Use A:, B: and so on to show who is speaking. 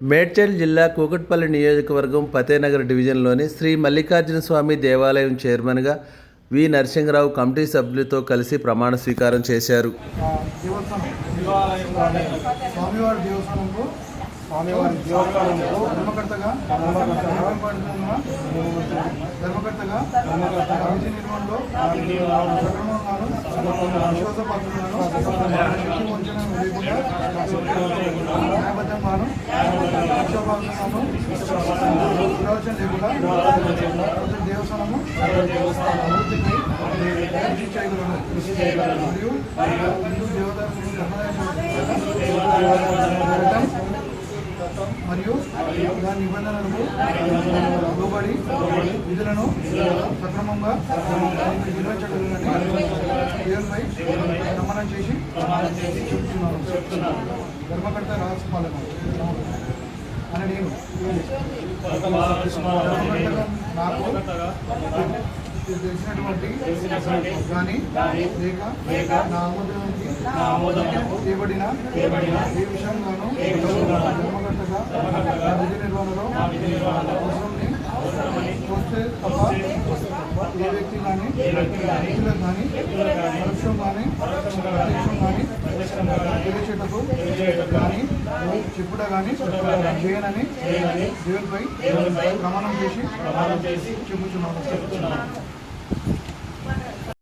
A: మేడ్చల్ జిల్లా కూకట్పల్లి నియోజకవర్గం ఫతేనగర్ డివిజన్లోని శ్రీ మల్లికార్జున స్వామి దేవాలయం చైర్మన్గా వి నరసింహరావు కమిటీ సభ్యులతో కలిసి ప్రమాణ స్వీకారం చేశారు.
B: స్వామివారి దేవస్థానంలో ధర్మకర్తగా విధి నిర్వహణలో సక్రమంగాను విశ్వాసపాత్రులను వంచనను లేకుండా న్యాయబద్ధంగాను విశ్వాసపాత్రులను విరోచన లేకుండా దేవస్థానము అభివృద్ధికి కృషి చేయగలను మరియు హిందూ మరియు దాని నిబంధనలకు లోబడి విధులను సక్రమంగా నిర్వహించగలనని దేవునిపై ప్రమాణం చేసి చెప్తున్నాను. ధర్మకర్త రాజపాలన అని నేను ధర్మకర్తగా నాకు తెలిసినటువంటి కానీ లేక నా ఆమోదానికి చేయబడిన ఏ విషయంగానూ ధర్మకర్తగా విధి నిర్వహణలో అవసరాన్ని చూస్తే తప్ప ఏ వ్యక్తి కానీ వ్యక్తులకు కానీ పరోక్షం కానీ ప్రత్యక్షం కానీ తెలియచేటకు కానీ చెప్పుట కానీ చేయనని దేవునిపై ప్రమాణం చేసి చెప్పుచున్నాను.